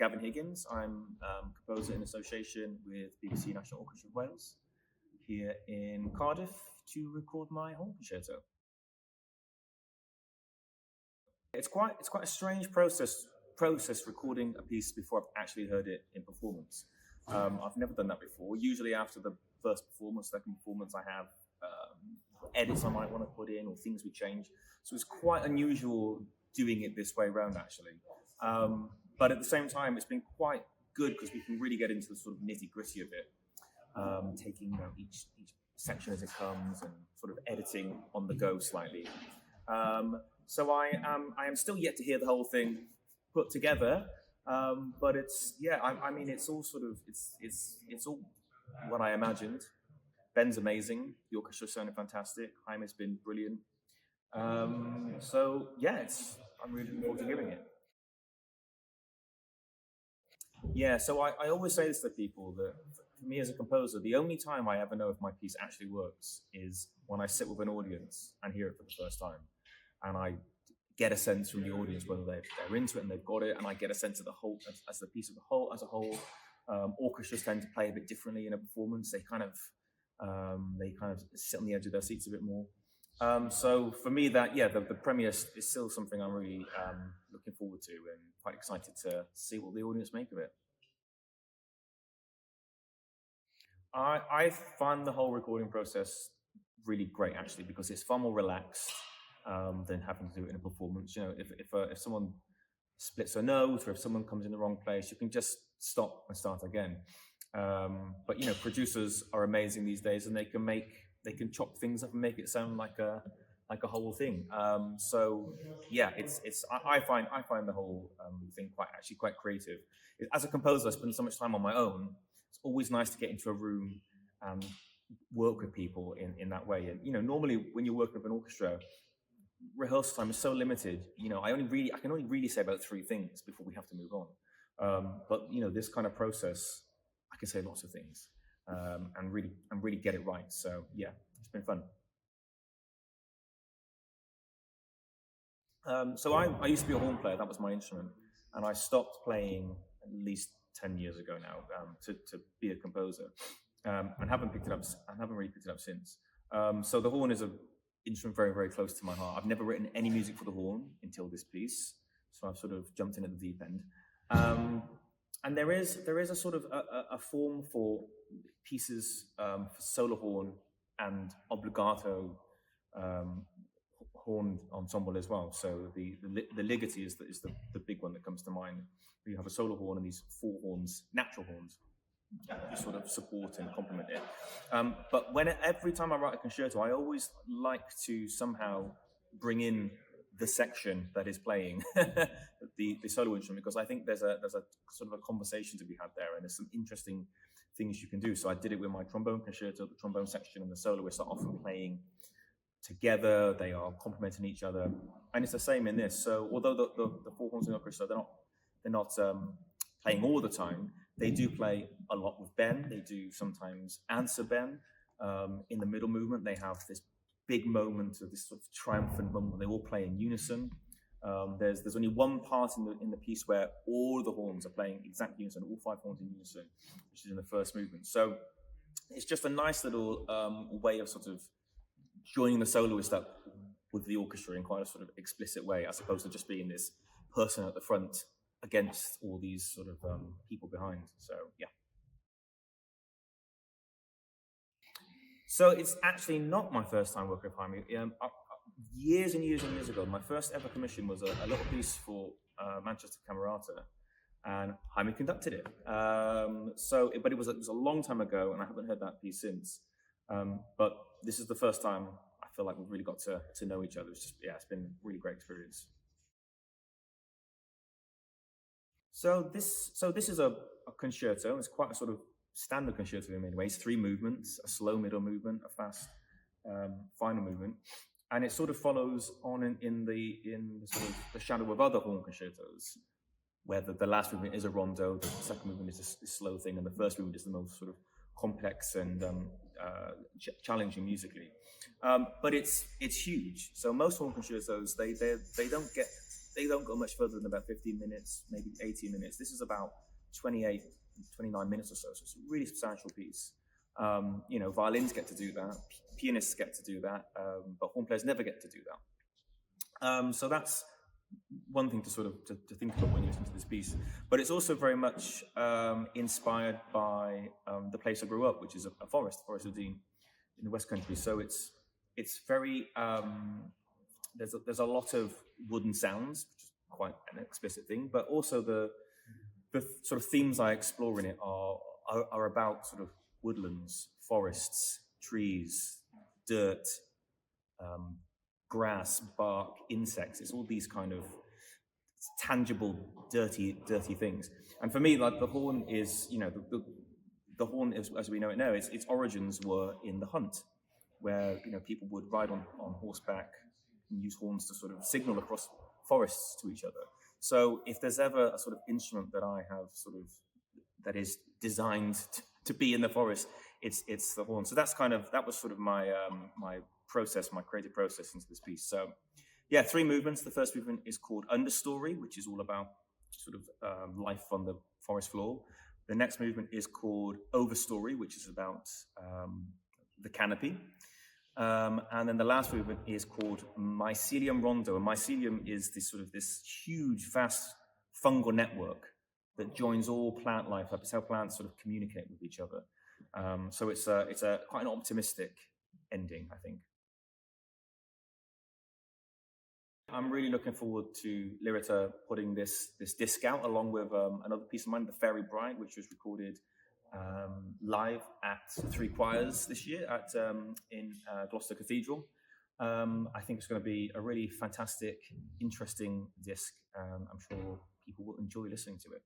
Gavin Higgins. I'm composer in association with BBC National Orchestra of Wales here in Cardiff to record my Horn Concerto. It's quite a strange process recording a piece before I've actually heard it in performance. I've never done that before. Usually after the first performance, second performance, I have edits I might want to put in or things we change. So it's quite unusual doing it this way around, actually. But at the same time, it's been quite good because we can really get into the sort of nitty-gritty of it, taking each section as it comes and sort of editing on the go slightly. So I am still yet to hear the whole thing put together, but it's it's all sort of it's all what I imagined. Ben's amazing. The orchestra sounded fantastic. Jaime's been brilliant. So yeah, I'm really looking forward to giving it. Yeah, so I always say this to people that for me as a composer, the only time I ever know if my piece actually works is when I sit with an audience and hear it for the first time, and I get a sense from the audience whether they're into it and they've got it, and I get a sense of the whole as the piece of the whole as a whole. Orchestras tend to play a bit differently in a performance. They kind of sit on the edge of their seats a bit more. So for me, the premiere is still something I'm really looking forward to and quite excited to see what the audience make of it. I find the whole recording process really great, actually, because it's far more relaxed than having to do it in a performance. If someone splits a note or if someone comes in the wrong place, you can just stop and start again. But producers are amazing these days, and they can chop things up and make it sound like a whole thing. So yeah, I find the whole thing quite creative. As a composer, I spend so much time on my own. It's always nice to get into a room and work with people in that way. And normally when you work with an orchestra, rehearsal time is so limited. I can only really say about 3 things before we have to move on. But this kind of process, I can say lots of things and really get it right. So yeah, it's been fun. So I used to be a horn player. That was my instrument, and I stopped playing at least 10 years ago now to be a composer, and haven't really picked it up since. So the horn is an instrument very, very close to my heart. I've never written any music for the horn until this piece, so I've sort of jumped in at the deep end. And there is a sort of a form for pieces for solo horn and obbligato horn ensemble as well. So the ligeti is the big one that comes to mind. You have a solo horn and these 4 horns, natural horns, to sort of support and complement it. But every time I write a concerto, I always like to somehow bring in the section that is playing the solo instrument, because I think there's a sort of a conversation to be had there, and there's some interesting things you can do. So I did it with my trombone concerto. The trombone section and the soloists are often playing together. They are complementing each other, and it's the same in this. So although the 4 horns in the orchestra, they're not playing all the time, they do play a lot with Ben. They do sometimes answer Ben. In the middle movement, they have this big moment of this sort of triumphant moment. They all play in unison. There's only one part in the piece where all the horns are playing exact unison, all 5 horns in unison, which is in the first movement. So it's just a nice little way of sort of joining the soloist up with the orchestra in quite a sort of explicit way, as opposed to just being this person at the front against all these sort of people behind. So yeah. So it's actually not my first time working with Jaime. Years and years and years ago, my first ever commission was a little piece for Manchester Camerata, and Jaime conducted it. But it was a long time ago, and I haven't heard that piece since. But this is the first time I feel like we've really got to know each other. It's been a really great experience. So this is a concerto. It's quite a sort of standard concerto in many ways. 3 movements: a slow middle movement, a fast final movement, and it sort of follows on in the sort of the shadow of other horn concertos, where the last movement is a rondo, the second movement is this slow thing, and the first movement is the most sort of complex and challenging musically. But it's huge. So most horn concertos they don't get they don't go much further than about 15 minutes, maybe 18 minutes. This is about 28, 29 minutes or so. So it's a really substantial piece. You know, violins get to do that, pianists get to do that, but horn players never get to do that. So that's one thing to sort of to think about when you listen to this piece. But it's also very much inspired by the place I grew up, which is a forest, Forest of Dean, in the West Country. So it's very there's a lot of wooden sounds, which is quite an explicit thing, but also the sort of themes I explore in it are about sort of woodlands, forests, trees, dirt, grass, bark, insects. It's all these kind of tangible, dirty things. And for me, like, the horn is, you know, the horn, as we know it now, its origins were in the hunt, where, you know, people would ride on horseback and use horns to sort of signal across forests to each other. So if there's ever a sort of instrument that I have sort of that is designed to be in the forest, it's the horn. So that was sort of my my creative process into this piece. So yeah, 3 movements. The first movement is called Understory, which is all about sort of life on the forest floor. The next movement is called Overstory, which is about the canopy. And then the last movement is called Mycelium Rondo. And mycelium is this huge, vast fungal network that joins all plant life up. It's how plants sort of communicate with each other. So it's quite an optimistic ending, I think. I'm really looking forward to 𝘍𝘰𝘳𝘪𝘦 putting this disc out along with another piece of mine, The Fairy Bride, which was recorded live at 3 choirs this year in Gloucester Cathedral. I think it's going to be a really fantastic, interesting disc. I'm sure people will enjoy listening to it.